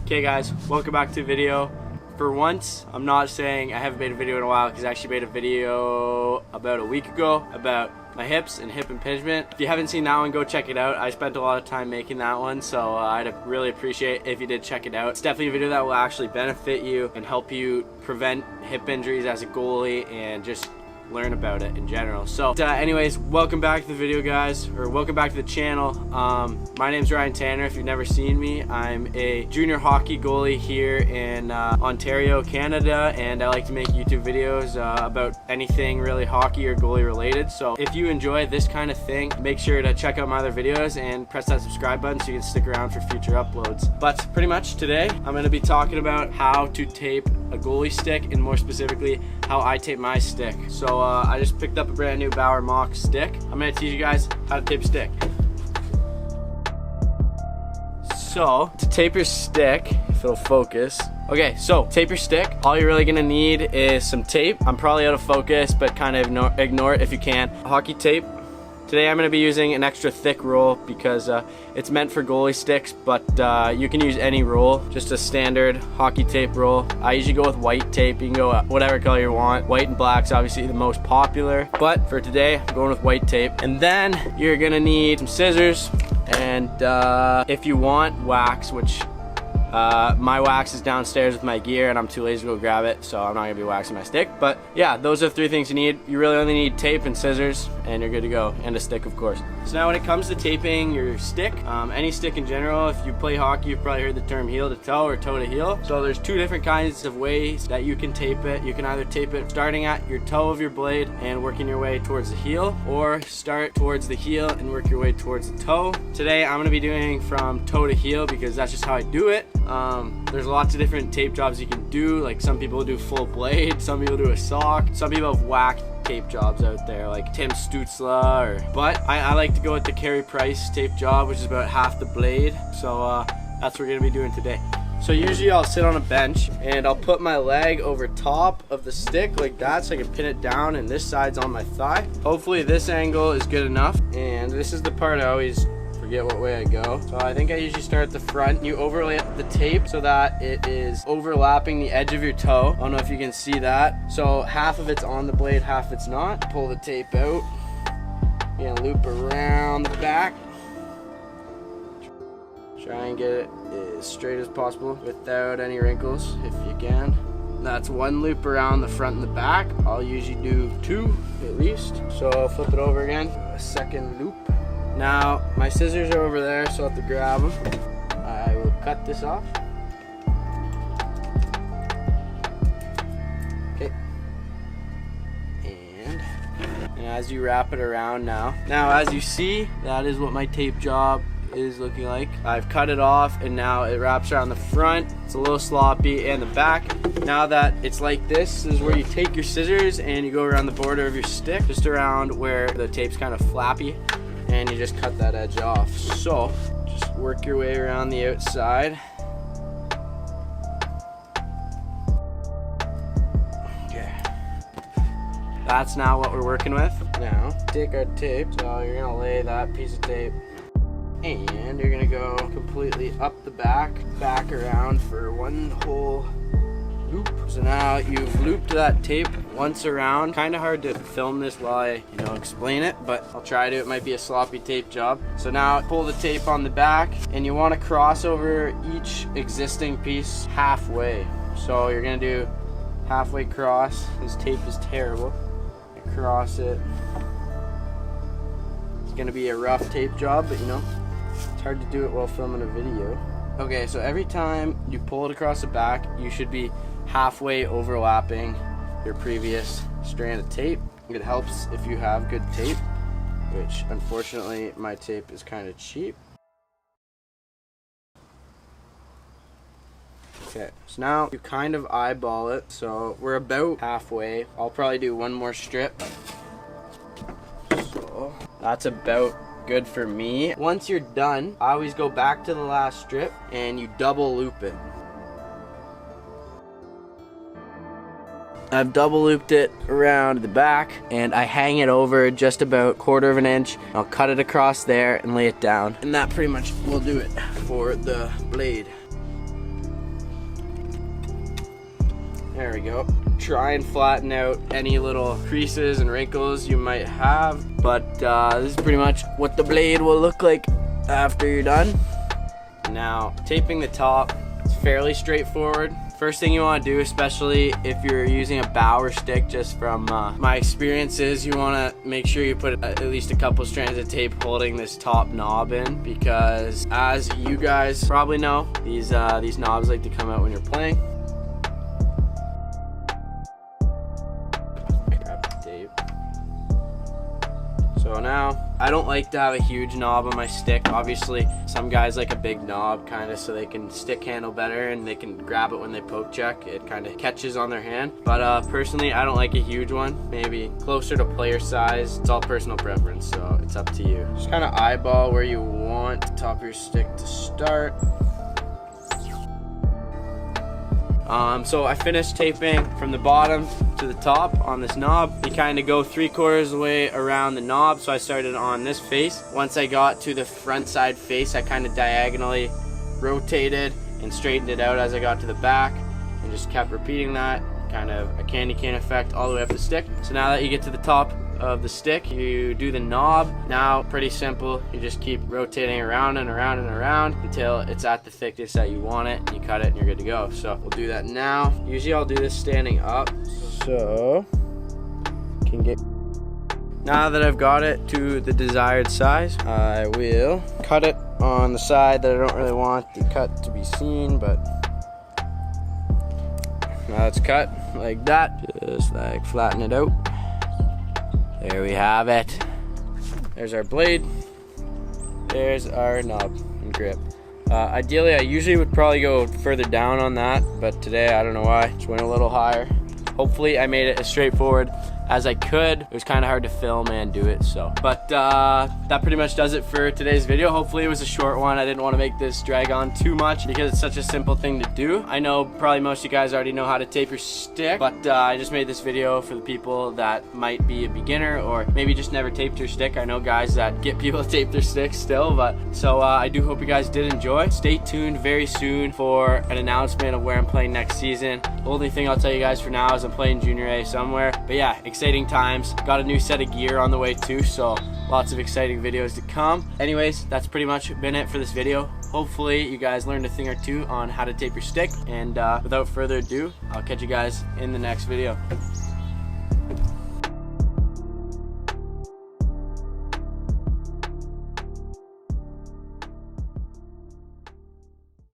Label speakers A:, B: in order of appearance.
A: Okay guys, welcome back to the video. For once, I'm not saying I haven't made a video in a while because I actually made a video about a week ago about my hips and hip impingement. If you haven't seen that one, go check it out. I spent a lot of time making that one, so I'd really appreciate if you did check it out. It's definitely a video that will actually benefit you and help you prevent hip injuries as a goalie and just learn about it in general. So anyways, welcome back to the video guys, or welcome back to the channel. My name's Ryan Tanner. If you've never seen me, I'm a junior hockey goalie here in Ontario, Canada, and I like to make YouTube videos about anything really hockey or goalie related. So if you enjoy this kind of thing, make sure to check out my other videos and press that subscribe button so you can stick around for future uploads. But pretty much today I'm going to be talking about how to tape a goalie stick, and more specifically how I tape my stick. So I just picked up a brand new Bauer mock stick. I'm going to teach you guys how to tape a stick. So to tape your stick, if it'll focus. Okay, so tape your stick. All you're really gonna need is some tape. I'm probably out of focus, but kind of ignore it if you can. Hockey tape. Today I'm going to be using an extra thick roll because it's meant for goalie sticks, but you can use any roll, just a standard hockey tape roll. I usually go with white tape. You can go whatever color you want. White and black's obviously the most popular, but for today I'm going with white tape. And then you're going to need some scissors, and if you want wax, which my wax is downstairs with my gear and I'm too lazy to go grab it, so I'm not going to be waxing my stick. But yeah, those are the three things you need. You really only need tape and scissors, and you're good to go, and a stick of course. So now when it comes to taping your stick, any stick in general, if you play hockey you've probably heard the term heel to toe or toe to heel. So there's two different kinds of ways that you can tape it. You can either tape it starting at your toe of your blade and working your way towards the heel, or start towards the heel and work your way towards the toe. Today I'm going to be doing from toe to heel because that's just how I do it. There's lots of different tape jobs you can do. Like some people do full blade, some people do a sock, some people have whacked tape jobs out there like Tim Stutzla, but I like to go with the Carey Price tape job, which is about half the blade. So that's what we're gonna be doing today. So usually I'll sit on a bench and I'll put my leg over top of the stick like that so I can pin it down, and this side's on my thigh. Hopefully this angle is good enough, and this is the part I always forget what way I go. So I think I usually start at the front. You overlay the tape so that it is overlapping the edge of your toe. I don't know if you can see that. So half of it's on the blade, half it's not. Pull the tape out and loop around the back. Try and get it as straight as possible without any wrinkles if you can. That's one loop around the front and the back. I'll usually do two at least. So I'll flip it over again. A second loop. Now my scissors are over there, so I'll have to grab them. I will cut this off. Okay. And as you wrap it around now as you see, that is what my tape job is looking like. I've cut it off and now it wraps around the front. It's a little sloppy, and the back. Now that it's like this is where you take your scissors and you go around the border of your stick, just around where the tape's kind of flappy, and you just cut that edge off. So just work your way around the outside. Okay, that's now what we're working with. Now take our tape, so you're gonna lay that piece of tape and you're gonna go completely up the back around for one whole loop. So now you've looped that tape once around. Kind of hard to film this while I explain it, but I'll try to. It might be a sloppy tape job. So now pull the tape on the back, and you want to cross over each existing piece halfway. So you're gonna do halfway cross. This tape is terrible. Cross it. It's gonna be a rough tape job, but it's hard to do it while filming a video. Okay, so every time you pull it across the back, you should be halfway overlapping your previous strand of tape. It helps if you have good tape, which unfortunately my tape is kind of cheap. Okay, so now you kind of eyeball it, so we're about halfway. I'll probably do one more strip. So that's about good for me. Once you're done, I always go back to the last strip and you double loop it. I've double looped it around the back and I hang it over just about 1/4 of an inch. I'll cut it across there and lay it down, and that pretty much will do it for the blade. There we go. Try and flatten out any little creases and wrinkles you might have. But this is pretty much what the blade will look like after you're done. Now, taping the top is fairly straightforward. First thing you want to do, especially if you're using a Bauer stick, just from my experiences, you want to make sure you put at least a couple strands of tape holding this top knob in, because as you guys probably know, these knobs like to come out when you're playing. Grab the tape. So now, I don't like to have a huge knob on my stick. Obviously, some guys like a big knob kind of so they can stick handle better and they can grab it when they poke check. It kind of catches on their hand. But personally, I don't like a huge one. Maybe closer to player size. It's all personal preference, so it's up to you. Just kind of eyeball where you want the top of your stick to start. So I finished taping from the bottom to the top on this knob. You kind of go 3/4 of the way around the knob, so I started on this face. Once I got to the front side face, I kind of diagonally rotated and straightened it out as I got to the back, and just kept repeating that, kind of a candy cane effect all the way up the stick. So now that you get to the top of the stick, you do the knob. Now, pretty simple. You just keep rotating around and around and around until it's at the thickness that you want it. You cut it and you're good to go. So we'll do that now. Usually I'll do this standing up, so can get. Now that I've got it to the desired size, I will cut it on the side that I don't really want the cut to be seen, but now it's cut like that. Just like flatten it out. There we have it. There's our blade. There's our knob and grip. Ideally, I usually would probably go further down on that, but today, I don't know why, just went a little higher. Hopefully, I made it as straightforward as I could. It was kind of hard to film and do it, so. But that pretty much does it for today's video. Hopefully it was a short one. I didn't want to make this drag on too much because it's such a simple thing to do. I know probably most of you guys already know how to tape your stick, but I just made this video for the people that might be a beginner or maybe just never taped your stick. I know guys that get people to tape their sticks still, but so I do hope you guys did enjoy. Stay tuned very soon for an announcement of where I'm playing next season. The only thing I'll tell you guys for now is I'm playing Junior A somewhere, but yeah, exciting times. Got a new set of gear on the way too, so lots of exciting videos to come. Anyways, that's pretty much been it for this video. Hopefully you guys learned a thing or two on how to tape your stick, and without further ado, I'll catch you guys in the next video.